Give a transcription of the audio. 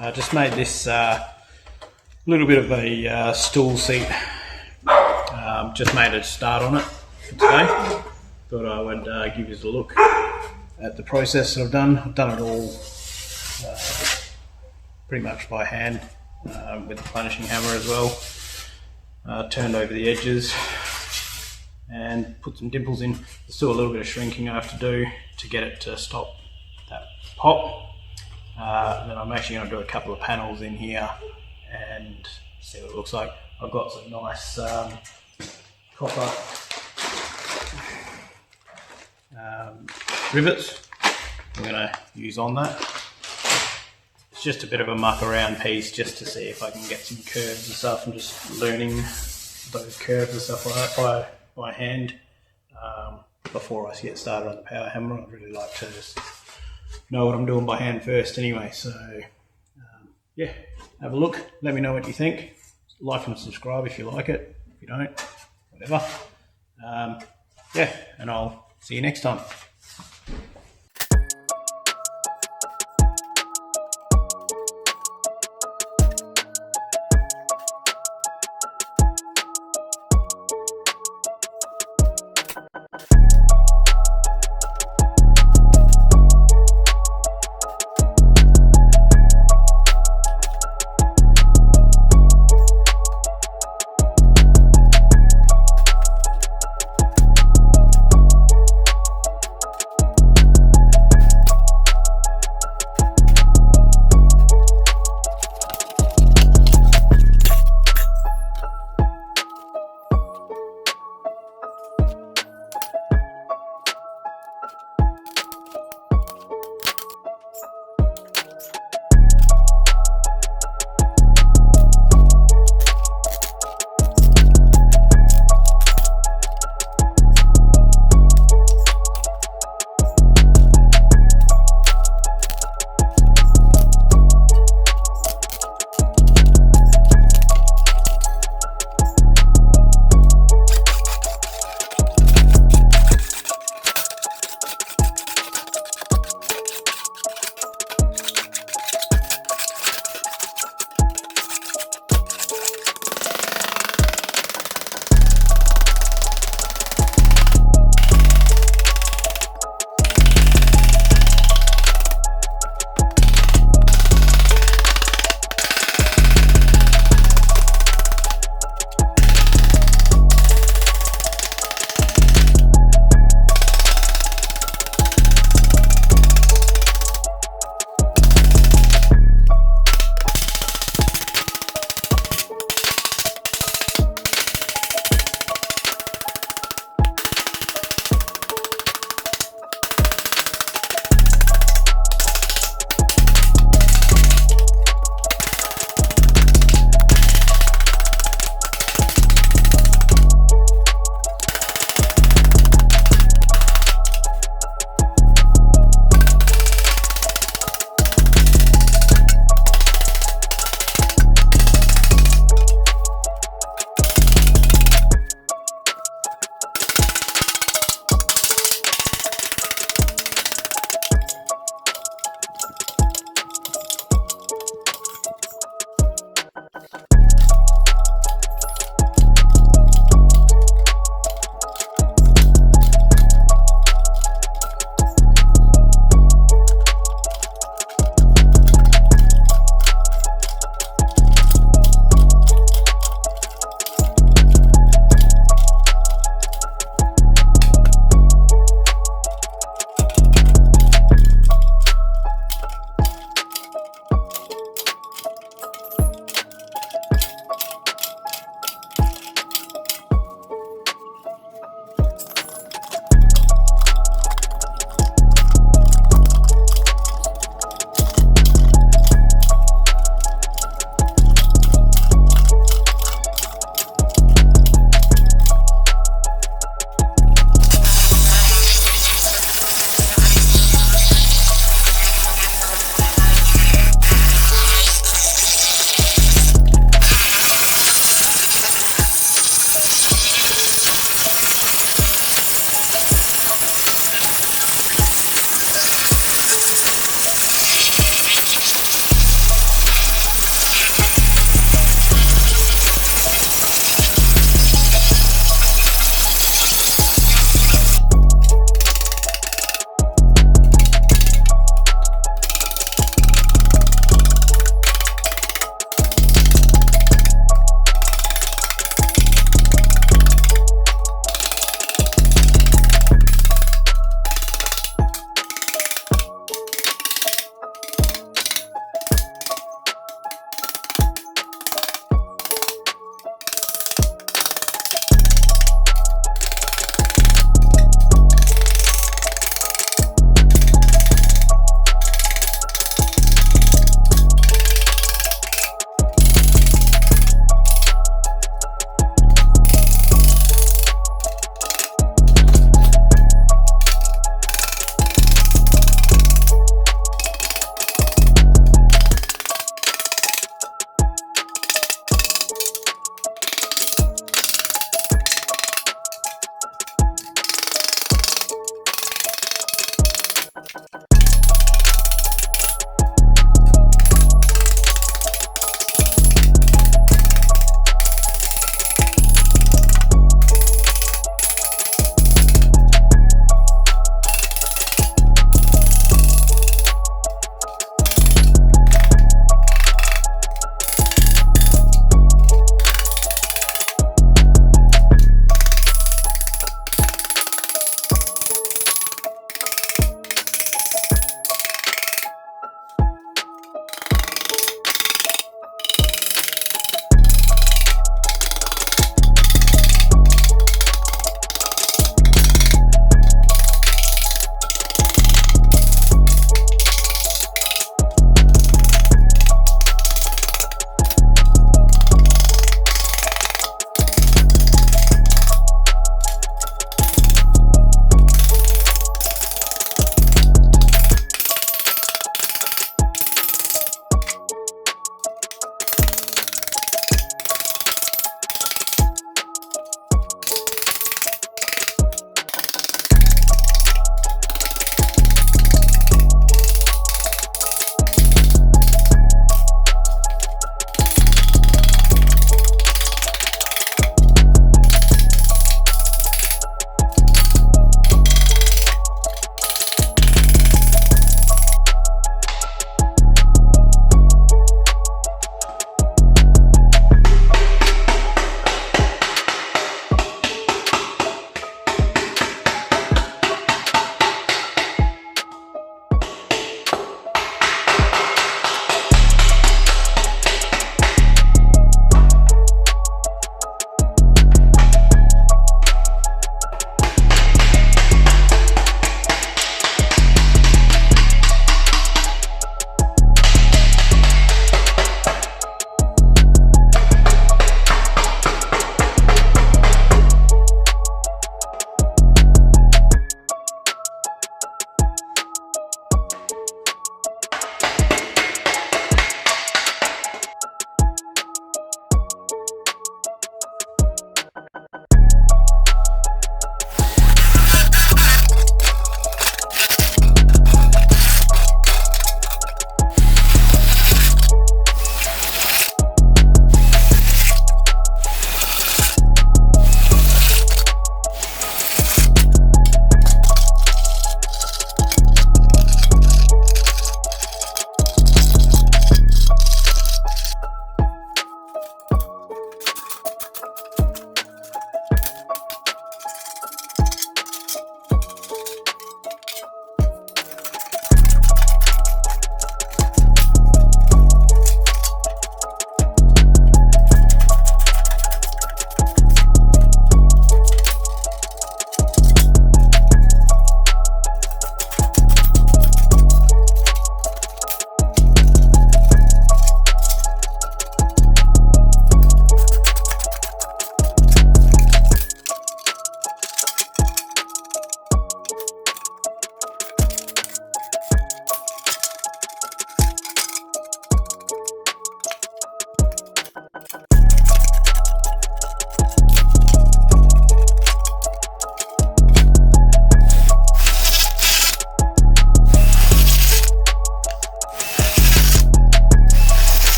I just made this little bit of a stool seat. Just made a start on it for today. Thought I would give you a look at the process that I've done. I've done it all pretty much by hand with the planishing hammer as well. Turned over the edges and put some dimples in. There's still a little bit of shrinking I have to do to get it to stop that pop. Then I'm actually going to do a couple of panels in here and see what it looks like. I've got some nice copper rivets I'm going to use on that. It's just a bit of a muck around piece just to see if I can get some curves and stuff. I'm just learning those curves and stuff like that by hand before I get started on the power hammer. I'd really like to just know what I'm doing by hand first anyway. So yeah, have a look, let me know what you think. Like and subscribe if you like it. If you don't, whatever. Yeah, and I'll see you next time.